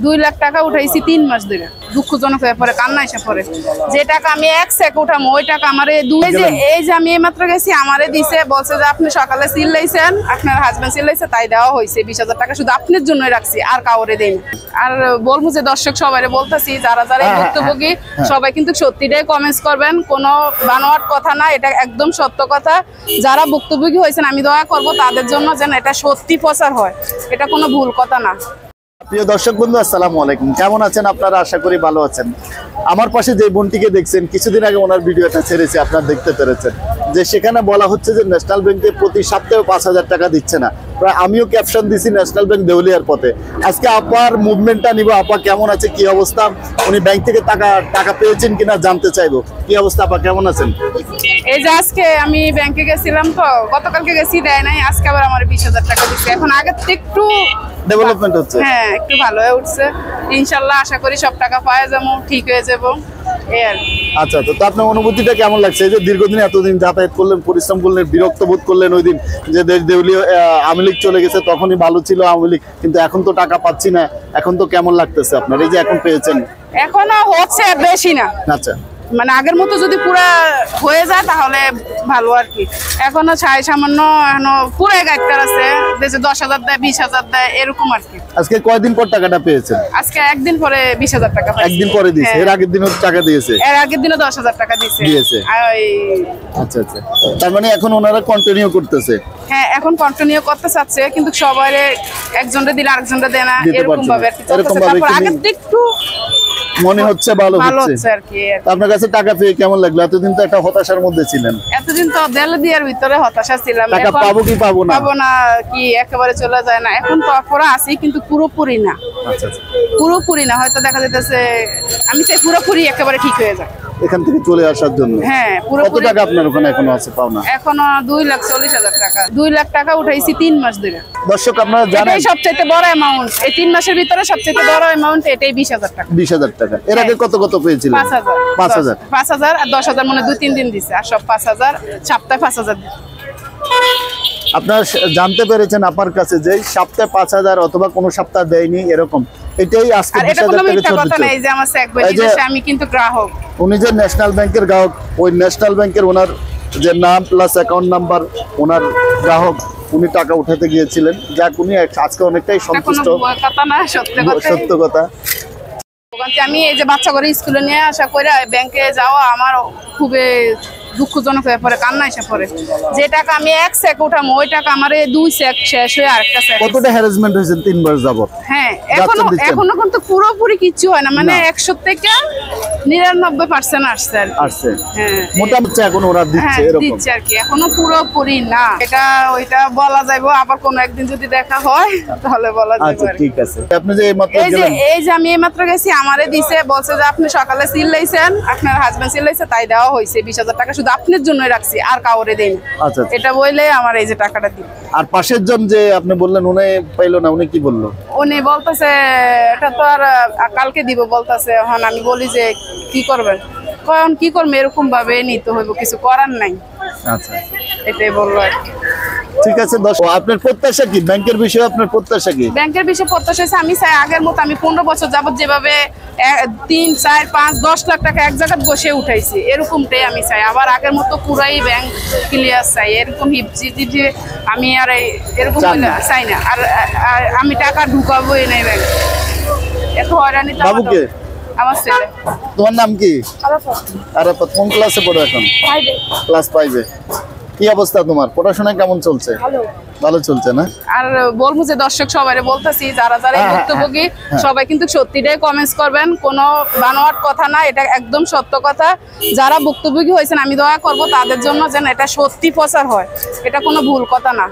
2 লাখ টাকা উঠাইছি 3 মাস ধরে। দুঃখজনক হয়ে পড়ে, কান্না এসে পড়ে। যে টাকা আমি 1 সেক উঠাম ওই টাকা আমারে এই যে আমি এইমাত্র গেছি আমারে দিছে, বলছে যে আপনি সকালে সিলাইছেন, আপনার হাজবেন্ড সিলাইছে তাই দেওয়া হয়েছে 20,000 টাকা, শুধু আপনার জন্যই রাখছি, আর কাউরে দেইনি। আর বলবো যে দর্শক সবাই বলতেছি যারা যারা ভুক্তভোগী সবাই কিন্তু সত্যিটাই কমেন্টস করবেন, কোনো বানোয়াট কথা না, এটা একদম সত্য কথা। যারা ভুক্তভোগী হয়েছেন আমি দয়া করব তাদের জন্য যেন এটা সত্যি প্রচার হয়, এটা কোনো ভুল কথা না। প্রিয় দর্শক বন্ধু, আসসালামু আলাইকুম। কেমন আছেন আপনারা? আশা করি ভালো আছেন। আমার পাশে যে বোনটিকে দেখছেন, কিছুদিন আগে ওনার ভিডিওটা ছেড়েছে, আপনারা দেখতে পেরেছেন যে সেখানে বলা হচ্ছে যে ন্যাশনাল ব্যাংকে প্রতি সপ্তাহে 5,000 টাকা দিচ্ছে না। প্রায় আমিও ক্যাপশন দিছি ন্যাশনাল ব্যাংক দেউলিয়ার পথে। আজকে আপার মুভমেন্টটা নিব, আপা কেমন আছে, কি অবস্থা, উনি ব্যাংক থেকে টাকা পেয়েছেন কিনা জানতে চাইবো। কি অবস্থা আপা, কেমন আছেন? এই যে আজকে আমি ব্যাংকে গেছিলাম, তো গতকালকে গেছি দেয় নাই, আজকে আবার আমার 20,000 টাকা দিচ্ছে। এখন আগের থেকে একটু ডেভেলপমেন্ট হচ্ছে, হ্যাঁ একটু ভালো হয়ে উঠছে। ইনশাল্লাহ আশা করি সব টাকা পাওয়া যাবো, ঠিক হয়ে যাবো। আচ্ছা, তো আপনার অনুভূতিটা কেমন লাগছে? এই যে দীর্ঘদিন এতদিন যাতায়াত করলেন, পরিশ্রম করলেন, বিরক্ত বোধ করলেন ওই দিন যে দেউলিয়া আওয়ামী লীগ চলে গেছে, তখনই ভালো ছিল আওয়ামী লীগ, কিন্তু এখন তো টাকা পাচ্ছি না, এখন তো কেমন লাগতেছে আপনার এই যে এখন পেয়েছেন? এখনো হচ্ছে, বেশি না। আচ্ছা, মানে আগের মতো যদি পুরা হয়ে যায় তাহলে ভালো আর কি। এখনো ছাই সামান্য, এখনো পুরাই গাইডটার আছে, 10,000 দেয়, 20,000 দেয়, এরকম আর কি। আজকে কয়দিন পর টাকাটা পেয়েছেন? আজকে একদিন পরে 20,000 টাকা পাইছি। একদিন পরে দিয়েছে? এর আগের দিনও টাকা দিয়েছে? এর আগের দিনও 10,000 টাকা দিয়েছে। আচ্ছা আচ্ছা, তার মানে এখন ওনারা কন্টিনিউ করতেছে? হ্যাঁ, এখন কন্টিনিউ করতে চাচ্ছে, কিন্তু সবাই একজনরে দিলে আরেকজনরে দেয় না, এরকম ভাবে আর কি চলতেছে। তারপর আগের দিক একটু মনে হচ্ছে ভালো হচ্ছে আর কি। আপনার কাছে টাকা পেয়ে কেমন লাগলো? এতদিন তো একটা হতাশার মধ্যে ছিলেন। এতদিন তো দেলে দিয়ার ভিতরে হতাশা ছিলাম, টাকা পাবো কি পাবো না কি একেবারে চলে যায় না। এখন তো অফরা আছি, কিন্তু পুরোপুরি না। আচ্ছা আচ্ছা, পুরোপুরি না, হয়তো দেখা যাইতেছে আমি চাই পুরোপুরি একেবারে ঠিক হয়ে যায় এখান থেকে চলে আসার জন্য। হ্যাঁ, কত টাকা আপনার ওখানে এখনো আছে পাওনা? এখনো 2,40,000 টাকা। 2 লাখ টাকা উঠাইছি 3 মাস ধরে। দর্শক আপনারা জানেন এটাই সবচেয়ে বড় অ্যামাউন্ট, এই 3 মাসের ভিতরে সবচেয়ে বড় অ্যামাউন্ট এটাই 20,000 টাকা। 20,000 টাকা। এর আগে কত পেয়েছিলেন? 5,000 আর 10,000 মানে 2-3 দিন দিছে, আর সব 5,000 সপ্তাহে 5,000 দিছে। আপনারা জানতে পেরেছেন আপনার কাছে যে সপ্তাহে 5,000 অথবা কোন সপ্তাহ দেয়নি এরকম, এটাই আজকে 20,000 টাকা কথা নাই যে আমার চেক বই দিছে, আমি কিন্তু গ্রাহক। উনি যে ন্যাশনাল ব্যাংকের গ্রাহক, ওই ন্যাশনাল ব্যাংকের ওনার যে নাম প্লাস অ্যাকাউন্ট নাম্বার, ওনার গ্রাহক, উনি টাকা উঠাতে গিয়েছিলেন, যাক উনি আজকে অনেকটাই সন্তুষ্ট। সত্য কথা। আমি এই যে বাচ্চা করে স্কুলে নিয়ে আসা করে ব্যাংকে যাওয়া আমার খুবই দুঃখজনক হয়ে পড়ে, কান্না এসে পড়ে। যে টাকা আমি 1 সেক উঠাম ওই টাকা আমার 2 সেক শেষ হয়ে আরেকটা সেক। কতটা হ্যারাসমেন্ট হয়েছে 3 মাস যাবত? হ্যাঁ, এখনো কিন্তু পুরোপুরি কিছু হয় না, মানে 100 থেকে 99% আসছে। হ্যাঁ, মোটামুটি এখন ওরা দিচ্ছে এরকম দিচ্ছে আর কি, এখনো পুরোপুরি না। এটা ওইটা বলা যাবে, আবার কোন একদিন যদি দেখা হয় তাহলে বলা যাবে। আচ্ছা, ঠিক আছে। আপনি যে এই যে আমি এইমাত্র গেছি আমারে দিছে, বলছে যে আপনি সকালে সিলাইছেন, আপনার হাজবেন্ড সিলাইছে তাই দেওয়া হয়েছে 20,000 টাকা, শুধু আপনার জন্যই রাখছি, আর কাউরে দেইনি। আচ্ছা, এটা বলে আমার এই যে টাকাটা দিল। আর পাশের জন যে আপনি বললেন উনি পাইলো না, উনি কি বললো? উনি বলতেছে এটা তো আর কালকে দিব বলতেছে। এখন আমি বলি যে কি করবেন, কারণ কি করবো, এরকম ভাবে নিতে হইব, কিছু করার নাই। আচ্ছা, এটাই বললো আর কি। ঠিক আছে। আপনার প্রত্যাশা কি ব্যাংকের বিষয়ে? আপনার প্রত্যাশা কি? ব্যাংকের বিষয়ে প্রত্যাশা আমি চাই আগের মতো, আমি 15 বছর যাবত যেভাবে 3, 4, 5, 10 লাখ টাকা এক জায়গায় বসে উঠাইছি, এরকমটাই আমি চাই। আবার আগের মতো পুরাই ব্যাংক ক্লিয়ার চাই, এরকম হিপজি আমি আর এরকম চাই না। আর আমি টাকা ঢুকাবোই নাই ব্যাংক, এত হয়রানি। বাবুকে? আমার ছেলে। তোমার নাম কি? আরাফাত। কোন ক্লাসে পড়ো এখন? ক্লাস 5 এ। কি অবস্থা তোমার? পড়াশোনা কেমন চলছে? ভালো চলছে না? আর বলবো যে দর্শক সবাই বলতেছি যারা যারা ভুক্তভোগী সবাই কিন্তু সত্যিটাই কমেন্টস করবেন, কোনো বানোয়াট কথা না, এটা একদম সত্য কথা। যারা ভুক্তভোগী হয়েছেন আমি দয়া করব তাদের জন্য যেন এটা সত্যি প্রচার হয়, এটা কোনো ভুল কথা না।